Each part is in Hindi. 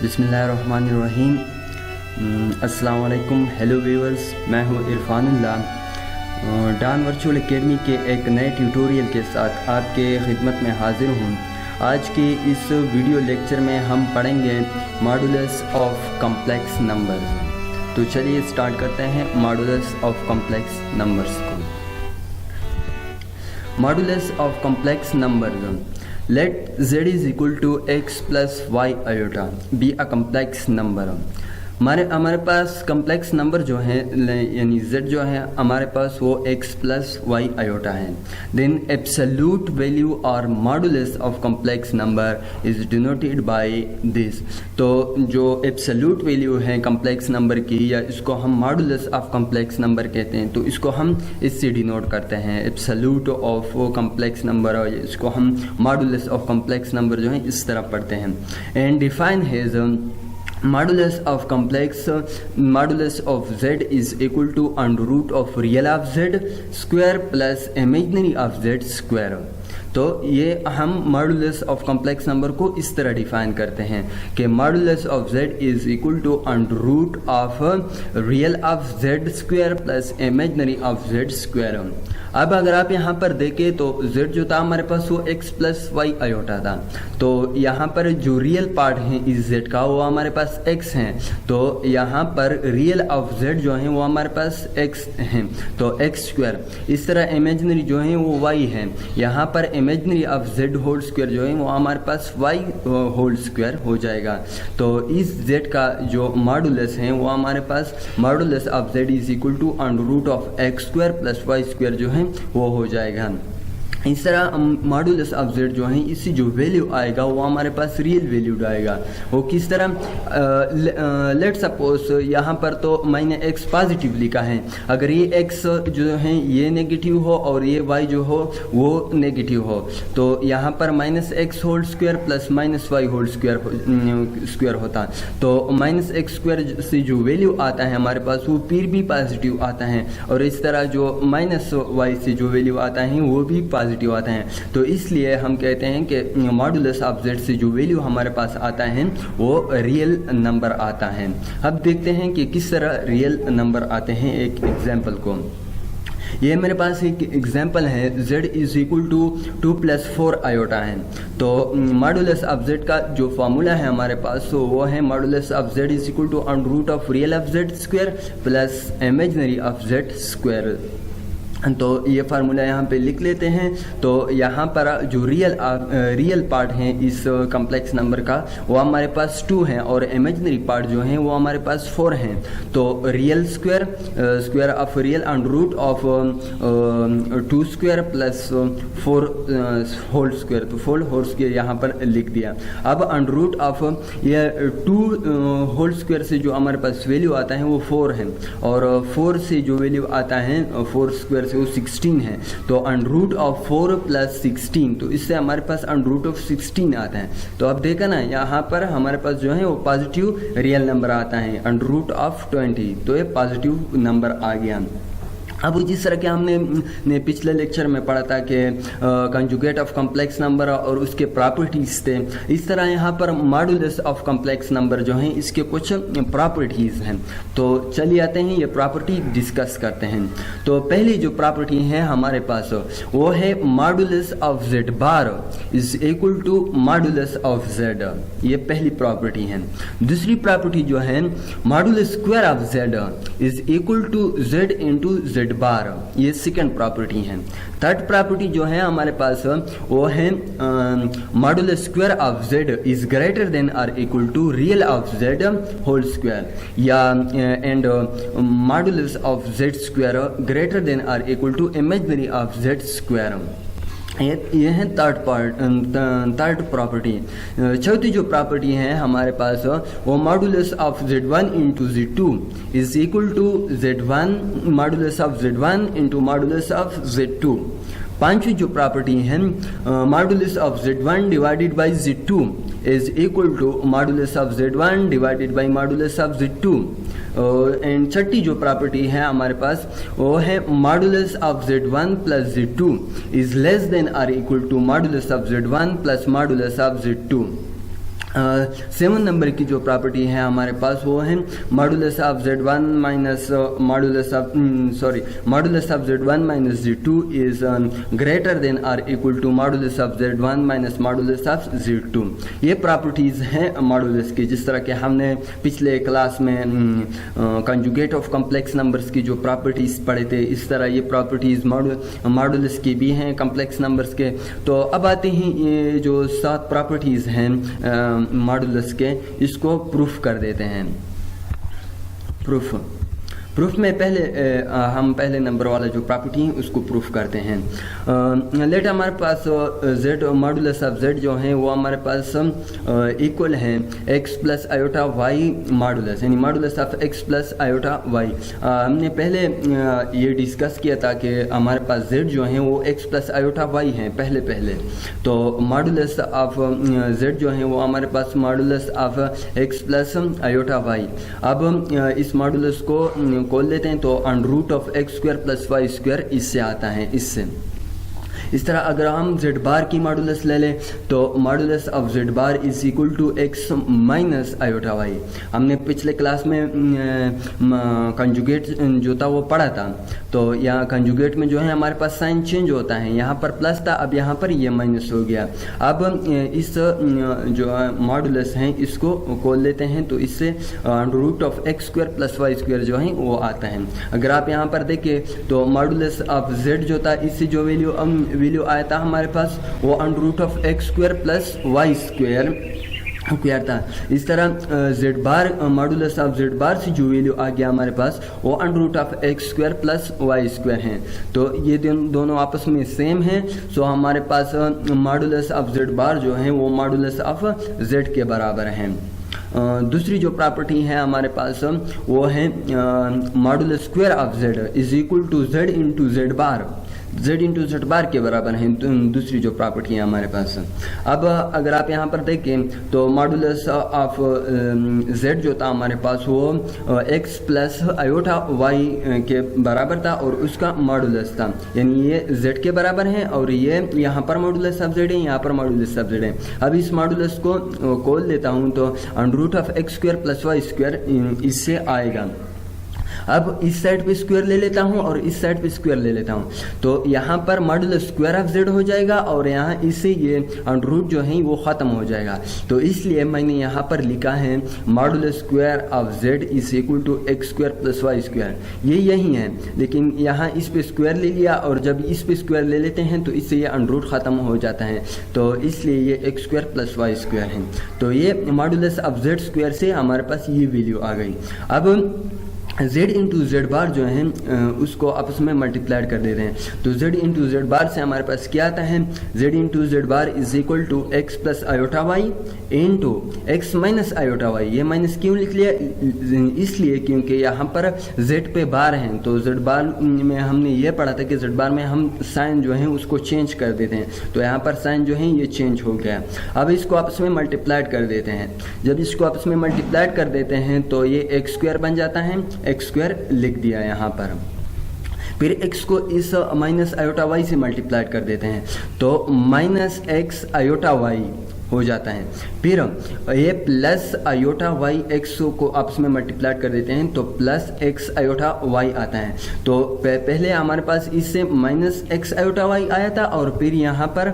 बिस्मिल्लाहिर्रहमानिर्रहीम। अस्सलाम वालेकुम। हेलो व्यूअर्स, मैं हूं इरफानुल्लाह। डान वर्चुअल एकेडमी के एक नए ट्यूटोरियल के साथ आपके खिदमत में हाजिर हूं। आज के इस वीडियो लेक्चर में हम पढ़ेंगे मॉडुलस ऑफ कम्प्लेक्स नंबर्स। तो चलिए स्टार्ट करते हैं मॉडुलस ऑफ कम्प्लेक्स नंबर्स को। Modulus of complex numbers, let z is equal to x plus y iota be a complex number। हमारे पास कम्प्लेक्स नंबर जो है यानी z जो है हमारे पास वो x प्लस वाई आयोटा है। देन एब्सोल्यूट वैल्यू और modulus of complex number is denoted by this. तो जो एब्सोल्यूट वैल्यू है कम्प्लेक्स नंबर की, या इसको हम मॉडुलस ऑफ कम्प्लेक्स नंबर कहते हैं, तो इसको हम इससे डिनोट करते हैं एब्सोल्यूट ऑफ कम्प्लेक्स नंबर, और इसको हम मॉडुलस ऑफ कम्प्लेक्स नंबर जो है इस तरह पढ़ते हैं। And define has modulus of complex modulus of z is equal to under root of real of z square plus imaginary of z square। तो ये हम मॉडुलस ऑफ कम्प्लेक्स नंबर को इस तरह डिफाइन करते हैं कि modulus of z is equal to under root of real of z square plus imaginary of z square. अब अगर आप यहाँ पर देखें तो z जो था हमारे पास वो x प्लस वाई आयोटा था, तो यहाँ पर जो रियल पार्ट है इस z का वो हमारे पास x है, तो यहाँ पर रियल ऑफ z जो है वो हमारे पास x है, तो x स्क्वायर। इस तरह इमेजिनरी जो है वो y है, यहाँ पर imaginary of z whole square जो है वो हमारे पास y होल स्क्वायर हो जाएगा। तो इस z का जो मॉडुलस है वो हमारे पास modulus of z is equal to under root of x square plus y square जो है वो हो जाएगा। इस तरह मॉडुलस ऑफ z जो है इससे जो वैल्यू आएगा वो हमारे पास रियल वैल्यूड आएगा। वो किस तरह, लेट सपोज यहाँ पर तो मैंने x पॉजिटिव लिखा है, अगर ये x जो है ये नेगेटिव हो और ये y जो हो वो नेगेटिव हो, तो यहाँ पर minus X whole square plus minus Y whole square होता, तो माइनस एक्स स्क्वायर से जो वैल्यू आता है हमारे पास वो फिर भी पॉजिटिव आता है, और इस तरह जो माइनस वाई से जो वैल्यू आता है वो भी पॉजिटिव आते हैं। तो इसलिए हम कहते हैं कि मॉडुलस ऑफ z से जो वैल्यू हमारे पास आता है वो रियल नंबर आता है। अब देखते हैं कि किस तरह रियल नंबर आते हैं एक एग्जांपल को। ये मेरे पास एक एग्जांपल है, z is equal to 2 plus 4 iota है। तो मॉडुलस ऑफ z का जो फॉर्मूला है हमारे पास तो वो है modulus of z is equal to under root of real of z square plus imaginary of z square. तो ये फार्मूला यहाँ पे लिख लेते हैं। तो यहाँ पर जो रियल पार्ट है इस कम्प्लेक्स नंबर का वो हमारे पास 2 है, और इमेजिनरी पार्ट जो है वो हमारे पास 4 हैं। तो real square of real under root of 2 square plus 4 whole square, तो 4 होल स्क्वायर यहाँ पर लिख दिया। अब अंडर रूट ऑफ ये 2 होल स्क्वायर से जो हमारे पास वैल्यू आता है वो 4 है, और 4 से जो वैल्यू आता है 4 स्क्वायर से वो 16 है। तो अंडर रूट ऑफ 4 प्लस 16, तो इससे हमारे पास अंडर रूट ऑफ 16 आता है। तो अब देखा ना यहाँ पर हमारे पास जो है वो पॉजिटिव रियल नंबर आता है अंडर रूट ऑफ 20, तो ये पॉजिटिव नंबर आ गया। अब जिस तरह के हमने पिछले लेक्चर में पढ़ा था कि कंजुगेट ऑफ कम्प्लेक्स नंबर और उसके प्रॉपर्टीज़ थे, इस तरह यहाँ पर मॉडुलस ऑफ कम्प्लेक्स नंबर जो हैं इसके कुछ प्रॉपर्टीज़ हैं। तो चलिए आते हैं ये प्रॉपर्टी डिस्कस करते हैं। तो पहली जो प्रॉपर्टी है हमारे पास वो है modulus of z bar is equal to modulus of z, ये पहली प्रॉपर्टी है। दूसरी प्रॉपर्टी जो है modulus square of z is equal to z into z bar, ये सेकंड प्रॉपर्टी है। थर्ड प्रॉपर्टी जो है हमारे पास वो है modulus square of z is greater than और equal to real of z whole square, या and modulus of z square greater than और equal to imaginary of z square. ये है थर्ड प्रॉपर्टी। चौथी जो प्रॉपर्टी है हमारे पास वो modulus of z1 into z2 is equal to z1 modulus of z1 into modulus of z2। पांचवी जो प्रॉपर्टी है modulus of z1 divided by z2 is equal to modulus of z1 divided by modulus of z2। And छठी जो प्रॉपर्टी है हमारे पास वो है modulus of z1 plus z2 is less than और equal to modulus of z1 plus modulus of z2। Seven number की जो प्रॉपर्टी है हमारे पास वो है modulus of Z1 minus modulus of Z1 minus Z2 is greater than or equal to modulus of Z1 minus modulus of Z2। ये प्रॉपर्टीज़ हैं मॉडुलस की, जिस तरह के हमने पिछले क्लास में कंजुगेट ऑफ कॉम्प्लेक्स नंबर्स की जो प्रॉपर्टीज़ पढ़े थे, इस तरह ये प्रॉपर्टीज़ मॉडुलस की भी हैं कॉम्प्लेक्स नंबर्स के। तो अब आते हैं ये जो 7 प्रॉपर्टीज़ हैं मॉडुलस के, इसको प्रूफ कर देते हैं। प्रूफ में पहले हम पहले नंबर वाला जो प्रॉपर्टी है उसको प्रूफ करते हैं। लेट हमारे पास z मॉडुलस ऑफ z जो है वो हमारे पास इक्वल है x plus iota y modulus, यानी modulus of x plus iota Y. हमने पहले ये डिस्कस किया था कि हमारे पास z जो है वो x प्लस आयोटा वाई है पहले। तो मॉडुलस ऑफ z जो है वो हमारे पास modulus of x plus iota y. अब इस मॉडुलस को खोल लेते हैं तो under root of x square plus Y square इससे आता है, इससे। इस तरह अगर हम z बार की मॉडुलस ले लें तो modulus of z bar is equal to x minus iota Y. हमने पिछले क्लास में कंजुगेट जो था वो पढ़ा था। तो यहाँ कंजुगेट में जो है हमारे पास साइन चेंज होता है, यहाँ पर प्लस था, अब यहाँ पर ये माइनस हो गया। अब इस जो मॉडुलस हैं इसको खोल लेते हैं तो इससे under root of x square plus Y square जो है वो आता है। अगर आप यहाँ पर देखें तो मॉडुलस ऑफ z जो था इससे जो वैल्यू आया था हमारे पास वो under root of x square plus Y square था। इस तरह z bar modulus of z bar से जो वैल्यू आ गया हमारे पास वो under root of x square plus Y square है। तो ये दोनों आपस में सेम हैं। सो हमारे पास मॉडुलस ऑफ z बार जो है वो मॉडुलस ऑफ z के बराबर हैं। दूसरी जो प्रॉपर्टी है हमारे पास वो है modulus square of z is equal to z into z bar के बराबर है। दूसरी जो प्रॉपर्टी है हमारे पास। अब अगर आप यहाँ पर देखें तो मॉडुलस ऑफ z जो था हमारे पास वो x प्लस आयोटा y के बराबर था और उसका मॉडुलस था, यानी ये z के बराबर है और ये यहाँ पर मॉडुलस ऑफ z है, यहाँ पर मॉडुलस ऑफ z है। अब इस मॉडुलस को खोल लेता हूँ तो under root of x square plus Y square इससे आएगा। अब इस साइड पे स्क्वायर ले लेता हूँ और इस साइड पे स्क्वायर ले लेता हूँ तो यहाँ पर मॉडुलस स्क्वायर ऑफ z हो जाएगा और यहाँ इससे ये अंडर रूट जो है वो ख़त्म हो जाएगा। तो इसलिए मैंने यहाँ पर लिखा है modulus square of z is equal to x square plus Y square. ये यही है, लेकिन यहाँ इस पे स्क्वायर ले लिया और जब इस पे स्क्वायर ले लेते हैं तो इससे ये अंडर रूट ख़त्म हो जाता है। तो इसलिए ये x square plus Y square है। तो ये मॉडुलस ऑफ z स्क्वायर से हमारे पास ये वैल्यू आ गई। अब z इंटू जेड बार जो है उसको आपस में मल्टीप्लाइड कर देते हैं। तो z इंटू जेड बार से हमारे पास क्या आता है, z into Z bar is equal to X plus iota Y into X minus iota Y. ये माइनस क्यों लिख लिया, इसलिए क्योंकि यहाँ पर z पे बार हैं। तो z बार में हमने ये पढ़ा था कि z बार में हम साइन जो है उसको चेंज कर देते हैं। तो यहाँ पर साइन जो है ये चेंज हो गया। अब इसको आपस में मल्टीप्लाइड कर देते हैं। जब इसको आपस में मल्टीप्लाइड कर देते हैं तो ये एक्स स्क्वायर बन जाता है, एक्स स्क्वायर लिख दिया यहाँ पर। फिर x को इस माइनस आयोटा y से मल्टीप्लाइड कर देते हैं तो माइनस एक्स आयोटा y हो जाता है। फिर ये प्लस आयोटा वाई एक्स को आपस में मल्टीप्लाई कर देते हैं तो प्लस एक्स आयोटा वाई आता है। तो पहले हमारे पास इससे माइनस एक्स आयोटा वाई आया था और फिर यहाँ पर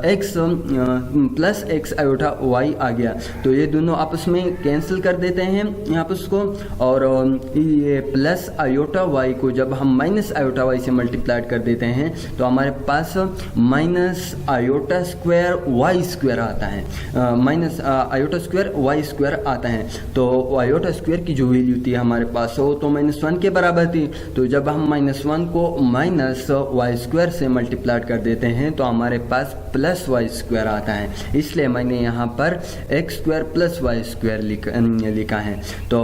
x plus x iota y आ गया। तो ये दोनों आपस में कैंसिल कर देते हैं आपस को, और ये प्लस आयोटा वाई को जब हम माइनस आयोटा वाई से मल्टीप्लाई कर देते हैं तो हमारे पास minus iota square y square आता है, minus iota square y square आता है। तो आयोटा स्क्वायर की जो वैल्यू थी हमारे पास वो तो -1 के बराबर थी। तो जब हम -1 को माइनस वाई स्क्वायर से मल्टीप्लाई कर देते हैं तो हमारे पास प्लस वाई स्क्वायर आता है। इसलिए मैंने यहाँ पर X square plus Y square लिखा है। तो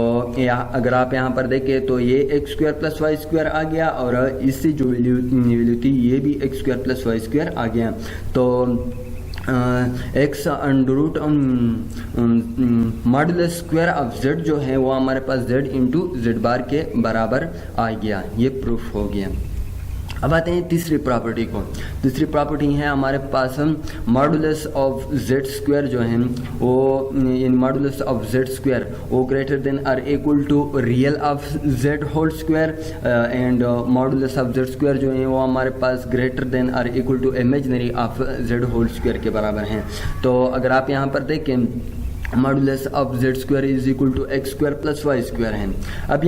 अगर आप यहाँ पर देखें तो ये x square plus Y square आ गया और इससे जो वैल्यू थी ये भी x square plus Y square आ गया। तो x under root modulus square of z जो है वो हमारे पास जेड इंटू जेड बार के बराबर आ गया। ये प्रूफ हो गया। अब आते हैं तीसरी प्रॉपर्टी को। तीसरी प्रॉपर्टी है हमारे पास मॉडुलस ऑफ जेड स्क्वायर जो है वो इन मॉडुलस ऑफ जेड स्क्वायर वो greater than or equal to real of Z whole square and modulus of Z square जो है वो हमारे पास greater than or equal to imaginary of Z whole square के बराबर हैं। तो अगर आप यहाँ पर देखें modulus of Z square is equal to x square plus Y square है। अब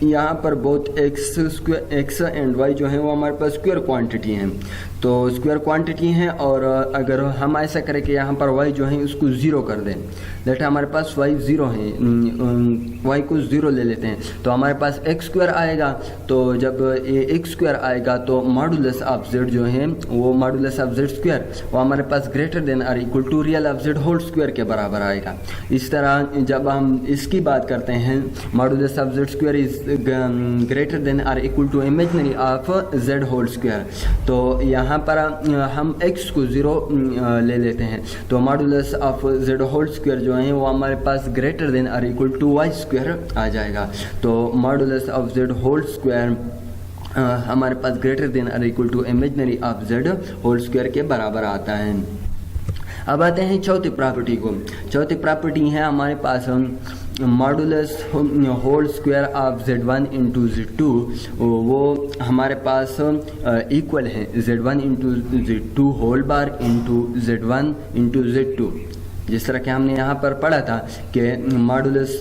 यहाँ पर बोथ एक्स एंड वाई जो है वो हमारे पास स्क्वायर क्वांटिटी हैं, तो स्क्वायर क्वांटिटी हैं और अगर हम ऐसा करें कि यहाँ पर y जो है उसको ज़ीरो कर दें, दैट हमारे पास y ज़ीरो है, y को ज़ीरो ले लेते हैं तो हमारे पास एक्स स्क्वायर आएगा। तो जब ये एक्स स्क्वायर आएगा तो मॉडुलस ऑफ जेड जो है वो मॉडुलस ऑफ जेड स्क्वायर वो हमारे पास greater than or equal to real of Z whole square के बराबर आएगा। इस तरह जब हम इसकी बात करते हैं modulus of Z square is greater than or equal to imaginary of Z whole square, तो यहाँ पर हम x को ज़ीरो ले लेते हैं तो modulus of Z whole square जो है वो हमारे पास greater than or equal to y square आ जाएगा। तो modulus of Z whole square हमारे पास greater than or equal to imaginary of Z whole square के बराबर आता है। अब आते हैं चौथी प्रॉपर्टी को। चौथी प्रॉपर्टी है हमारे पास modulus whole square of z1 into z2 वो हमारे पास इक्वल है z1 into z2 whole bar into z1 into z2। जिस तरह कि हमने यहाँ पर पढ़ा था कि modulus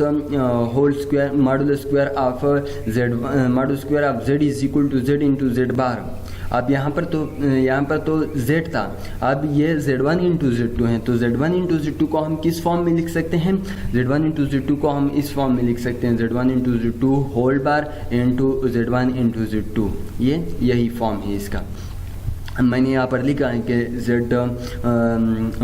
whole square modulus square of z is equal to z into z bar. अब यहाँ पर तो z था, अब ये z1 इंटू z2 है, तो z1 इंटू z2 को हम किस फॉर्म में लिख सकते हैं? z1 इंटू z2 को हम इस फॉर्म में लिख सकते हैं z1 into z2 whole bar into z1 into z2। यही फॉर्म है इसका। मैंने यहाँ पर लिखा है कि z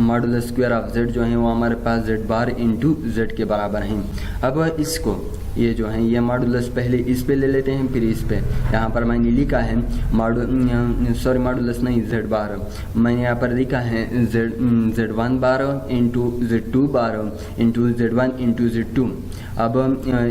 modulus square of z जो है वो हमारे पास z बार इंटू z के बराबर हैं। अब इसको ये जो है ये मॉडुलस पहले इस पे ले लेते हैं फिर इस पे। यहाँ पर मैंने लिखा है मॉडुलस नहीं z बार, मैंने यहाँ पर लिखा है z1 बार इंटू z2 बार इंटू z1 इंटू z2। अब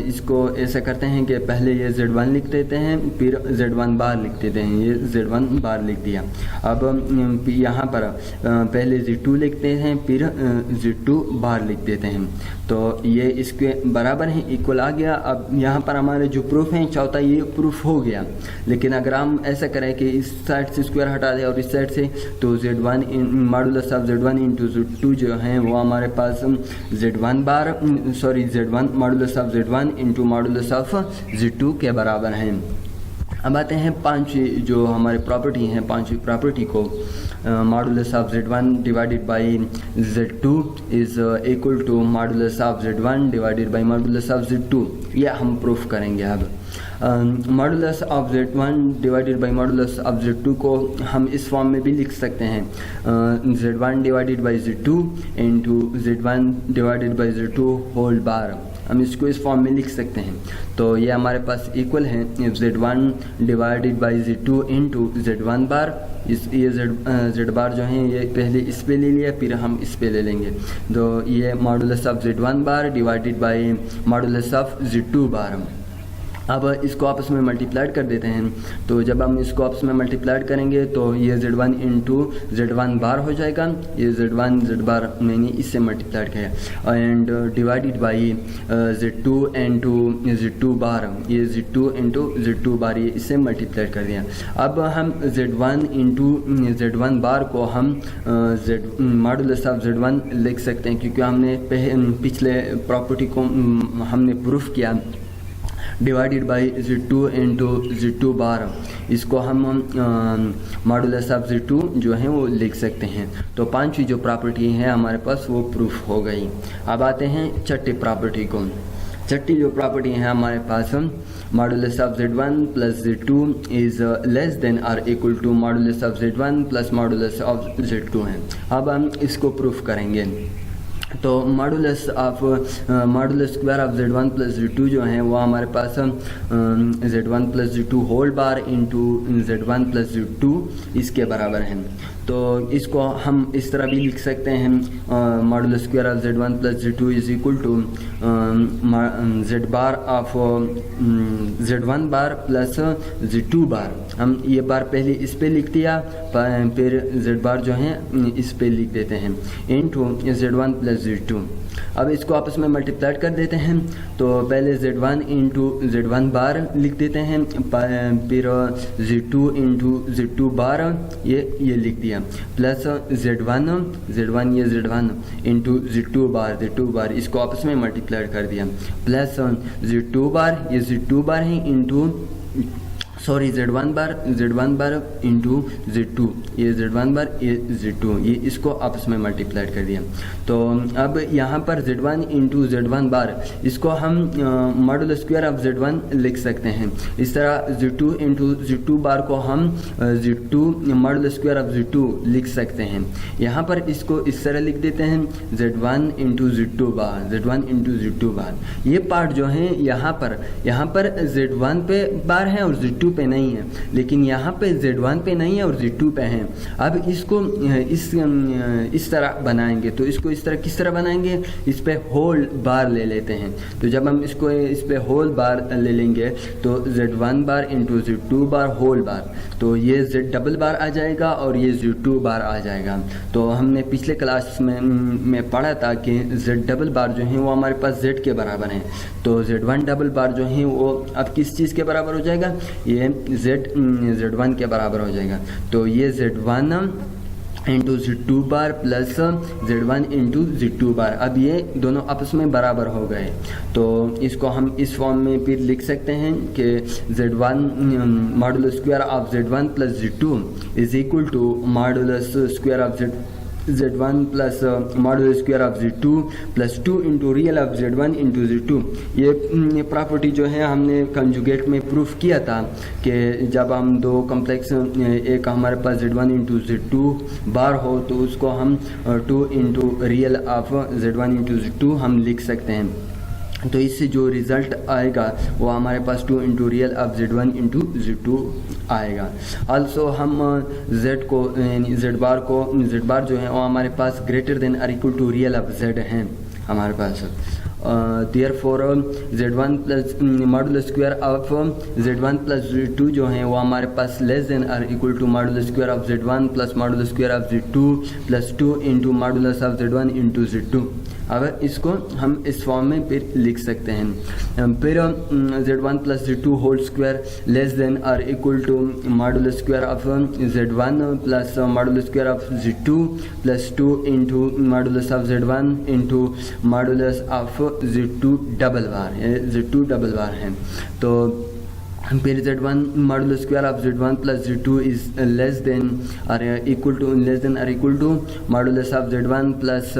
इसको ऐसा करते हैं कि पहले ये z1 लिख देते हैं फिर z1 बार लिख देते हैं, ये z1 बार लिख दिया। अब यहाँ पर पहले z2 लिखते हैं फिर z2 बार लिख देते हैं, तो ये इसके बराबर है, इक्वल आ गया। अब यहाँ पर हमारे जो प्रूफ है चौथा ये प्रूफ हो गया। लेकिन अगर हम ऐसा करें कि इस साइड से स्क्वायर हटा दें और इस साइड से, तो z1 modulus of z1 into z2 जो है वो हमारे पास z1 modulus of z1 into modulus of z2 के बराबर हैं। अब आते हैं पांचवी जो हमारी प्रॉपर्टी हैं, पांचवी प्रॉपर्टी को modulus of z1 divided by z2 is equal to modulus of z1 divided by modulus of z2। यह हम प्रूफ करेंगे। अब modulus of z1 divided by modulus of z2 को हम इस फॉर्म में भी लिख सकते हैं z1 divided by z2 into z1 divided by z2 whole bar. हम इसको इस फॉर्म में लिख सकते हैं, तो ये हमारे पास इक्वल है z1 divided by z2 into z1 बार। ये z बार जो है ये पहले इस पे ले लिया फिर हम इस पे ले लेंगे, तो ये modulus of z1 bar divided by modulus of z2 बार। अब इसको आपस में मल्टीप्लाइड कर देते हैं, तो जब हम इसको आपस में मल्टीप्लाइड करेंगे तो ये z1 इंटू z1 बार हो जाएगा। ये z बार मैंने इससे मल्टीप्लाइड किया and divided by z2 into z2 बार। ये z2 इंटू z2 बार ये इससे मल्टीप्लाइड कर दिया। अब हम z1 इंटू z1 बार को हम मॉडुलस ऑफ z1 लिख सकते हैं, क्योंकि हमने पिछले प्रॉपर्टी को हमने प्रूफ किया divided by z2 into z2 बार। इसको हम मॉडुलस ऑफ z2 जो है वो लिख सकते हैं। तो पांचवी जो प्रॉपर्टी है हमारे पास वो प्रूफ हो गई। अब आते हैं छठी प्रॉपर्टी को। छठी जो प्रॉपर्टी है हमारे पास modulus of z1 plus z2 is less than or equal to modulus of z1 plus modulus of z2 है। अब हम इसको प्रूफ करेंगे। तो modulus square of z1 plus z2 जो है वो हमारे पास z1 plus z2 whole bar into z1 plus z2 इसके बराबर है। तो इसको हम इस तरह भी लिख सकते हैं, modulus square of z1 plus z2 is equal to z bar of z1 bar plus z2 bar. हम ये बार पहले इस पे लिख दिया, फिर z बार जो है इस पे लिख देते हैं इनटू z1 प्लस z2। अब इसको आपस में मल्टीप्लाई कर देते हैं, तो पहले z1 इंटू z1 बार लिख देते हैं, फिर z2 इंटू z2 बार ये लिख दिया, प्लस z1 ये z1 इंटू z2 बार इसको आपस में मल्टीप्लाई कर दिया, प्लस z2 बार ये z2 बार है into z1 bar into z2 ये z1 बार ये z2 ये इसको आपस में मल्टीप्लाई कर दिया। तो अब यहाँ पर z1 इंटू z1 बार इसको हम मॉडुलस स्क्वायर ऑफ z1 लिख सकते हैं। इस तरह z2 इंटू z2 बार को हम z2 modulus square of z2 लिख सकते हैं। यहाँ पर इसको इस तरह लिख देते हैं z1 इंटू z2 बार। ये पार्ट जो है यहाँ पर z1 पे बार है और z2 पे नहीं है, लेकिन यहाँ पे z1 पे नहीं है और z2 पे है। अब इसको इस तरह बनाएंगे, तो इसको इस तरह किस तरह बनाएंगे, इस पे होल बार ले लेते हैं। तो जब हम इसको इस पे होल बार ले लेंगे तो z1 बार इंटू z2 बार होल बार, तो ये z डबल बार आ जाएगा और ये z2 बार आ जाएगा। तो हमने पिछले क्लास में पढ़ा था कि z डबल बार जो है वो हमारे पास z के बराबर है, तो z1 डबल बार जो है वो अब किस चीज़ के बराबर हो जाएगा, ये z1 के बराबर हो जाएगा। तो ये z1 इंटू z2 बार प्लस z1 इंटू z2 बार, अब ये दोनों आपस में बराबर हो गए। तो इसको हम इस फॉर्म में फिर लिख सकते हैं कि z1 modulus square of z1 plus z2 is equal to modulus square of z1 plus modulus square of z2 plus 2 into real of z1 into z2। ये प्रॉपर्टी जो है हमने कंजुगेट में प्रूफ किया था कि जब हम दो कॉम्प्लेक्स एक हमारे पास z1 इंटू z2 बार हो तो उसको हम 2 into real of z1 into z2 हम लिख सकते हैं। तो इससे जो रिज़ल्ट आएगा वो हमारे पास 2 into real of z1 into z2 आएगा। ऑल्सो हम z को z बार जो है वो हमारे पास ग्रेटर देन और equal to real of z हैं हमारे पास। Therefore z1 plus modulus square of z1 plus z2 जो है वो हमारे पास लेस देन और equal to modulus square of z1 plus modulus square of z2 plus 2 into modulus of z1 into z2। अगर इसको हम इस फॉर्म में फिर लिख सकते हैं, फिर z1 plus z2 whole square less than और equal to modulus square of z1 plus modulus square of z2 plus 2 into modulus of z1 into modulus of z2 double बार है। तो फिर z1 modulus square of z1 plus z2 is less than और equal to modulus of z1 plus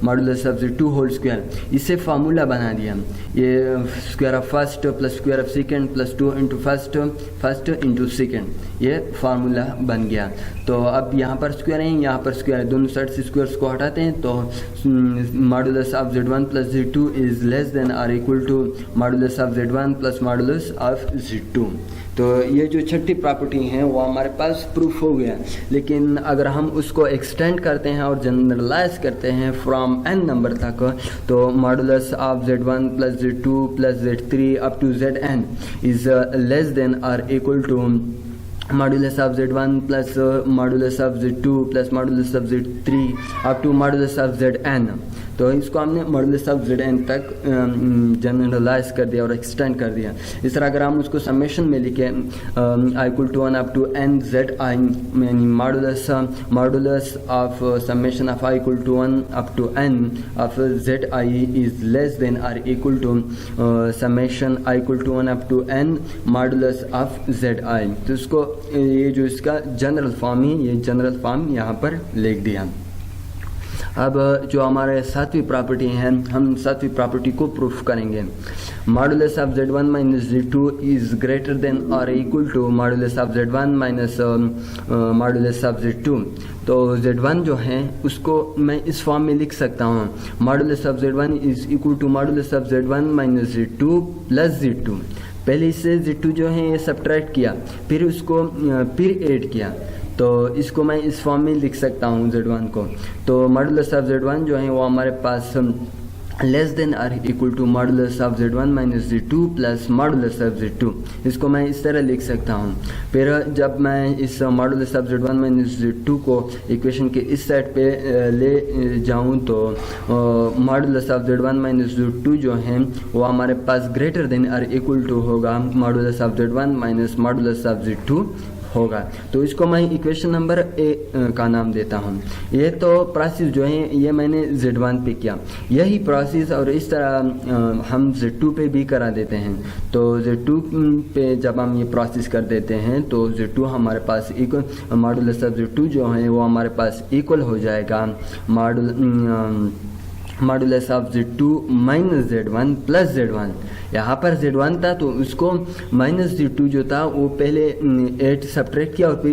modulus of z2 whole square. इससे फार्मूला बना दिया, ये square of first plus square of second plus 2 into first into second, ये फार्मूला बन गया। तो अब यहाँ पर स्क्वायर है, यहाँ पर स्क्वायर है, दोनों साइड से स्क्वायर्स को हटाते हैं तो modulus of z1 plus z2 is less than और equal to modulus of z1 plus modulus of z2। तो ये जो छठी प्रॉपर्टी है वो हमारे पास प्रूफ हो गया, लेकिन अगर हम उसको एक्सटेंड करते हैं और जनरलाइज करते हैं फ्रॉम n नंबर तक, तो modulus of z1 plus z2 plus z3 up to zn is less than और equal to modulus of z1 plus modulus of z2 plus modulus of z3 up to modulus of zn। तो इसको हमने मॉडुलस ऑफ zn तक जनरलाइज कर दिया और एक्सटेंड कर दिया। इस तरह अगर हम उसको समेशन में लिखें i equal to 1 up to n z i, यानी modulus of summation of i equal to 1 up to n of z i is less than और equal to summation i equal to 1 up to n modulus of z i। तो इसको ये जो इसका जनरल फॉर्म है, ये जनरल फॉर्म यहाँ पर लिख दिया। अब जो हमारे सातवीं प्रॉपर्टी है, हम सातवीं प्रॉपर्टी को प्रूफ करेंगे। Modulus of z1 minus z2 is greater than और equal to modulus of z1 minus modulus of z2। तो z1 जो है उसको मैं इस फॉर्म में लिख सकता हूँ, modulus of z1 is equal to modulus of z1 minus z2 plus z2। पहले इससे z2 जो है ये सब्ट्रैक्ट किया, फिर उसको फिर ऐड किया, तो इसको मैं इस फॉर्म में लिख सकता हूँ Z1 को। तो मॉडुलस ऑफ Z1 जो है वो हमारे पास less than or equal to modulus of Z1 minus Z2 plus modulus of Z2। इसको मैं इस तरह लिख सकता हूँ। फिर जब मैं इस modulus of Z1 minus Z2 को इक्वेशन के इस साइड पे ले जाऊँ तो modulus of Z1 minus Z2 जो है वो हमारे पास greater than or equal to होगा modulus of Z1 minus modulus of Z2 होगा। तो इसको मैं इक्वेशन नंबर ए का नाम देता हूँ। ये तो प्रोसेस जो है ये मैंने Z1 पे किया, यही प्रोसेस और इस तरह हम Z2 पे भी करा देते हैं। तो Z2 पे जब हम ये प्रोसेस कर देते हैं तो Z2 हमारे पास इक्वल मॉडुलस ऑफ Z2 जो है वो हमारे पास इक्वल हो जाएगा modulus of Z2 minus Z1 plus Z1। यहाँ पर Z1 था तो उसको माइनस Z2 जो था वो पहले 8 सब्ट्रैक्ट किया और फिर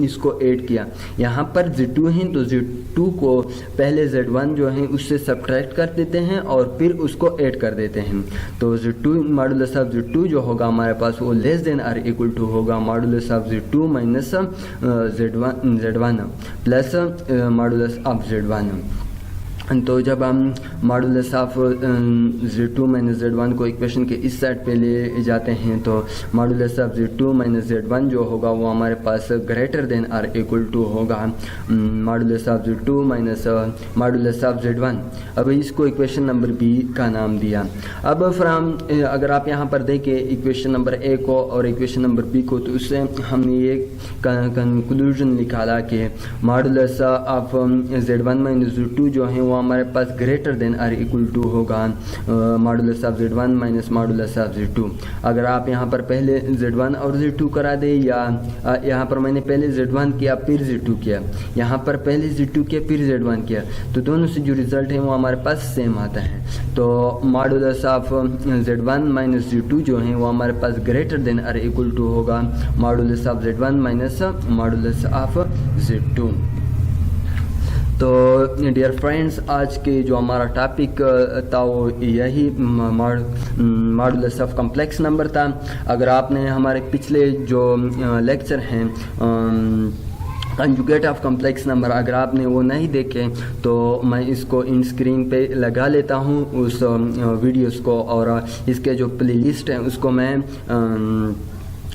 इसको 8 किया। यहाँ पर Z2 है तो Z2 को पहले Z1 जो है उससे सब्ट्रैक्ट कर देते हैं और फिर उसको 8 कर देते हैं। तो Z2 मॉडुलस ऑफ Z2 जो होगा हमारे पास वो less than or equal to होगा modulus of Z2 minus Z1 plus modulus of Z1। तो जब हम modulus of Z2 minus Z1 को इक्वेशन के इस साइड पे ले जाते हैं तो modulus of Z2 minus Z1 जो होगा वो हमारे पास greater than or equal to होगा modulus of Z2 minus modulus of Z1। अब इसको इक्वेशन नंबर बी का नाम दिया। अब फ्रॉम अगर आप यहाँ पर देखें इक्वेशन नंबर ए को और इक्वेशन नंबर बी को तो उससे हमने ये कंक्लूजन निकाला कि modulus of Z1 minus Z2 जो है वो हमारे पास greater than or equal to होगा modulus of Z1 minus modulus of Z2। अगर आप यहाँ पर पहले Z1 और Z2 करा दे या यहाँ पर मैंने पहले Z1 किया फिर Z2 किया, यहाँ पर पहले Z2 किया फिर Z1 किया, तो दोनों से जो रिजल्ट है वो हमारे पास सेम आता है। तो modulus of Z1 minus Z2 जो है वो हमारे पास greater than or equal to होगा modulus of Z1 minus modulus of Z2। तो डियर फ्रेंड्स आज के जो हमारा टॉपिक था वो यही मॉडुलस ऑफ कॉम्प्लेक्स नंबर था। अगर आपने हमारे पिछले जो लेक्चर हैं कंजुगेट ऑफ कॉम्प्लेक्स नंबर अगर आपने वो नहीं देखे तो मैं इसको इन स्क्रीन पे लगा लेता हूँ उस वीडियोस को, और इसके जो प्लेलिस्ट है उसको मैं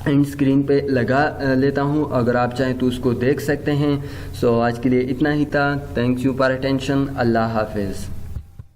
इन स्क्रीन पे लगा लेता हूँ। अगर आप चाहें तो उसको देख सकते हैं। सो आज के लिए इतना ही था। Thanks you for attention. अल्लाह हाफिज़।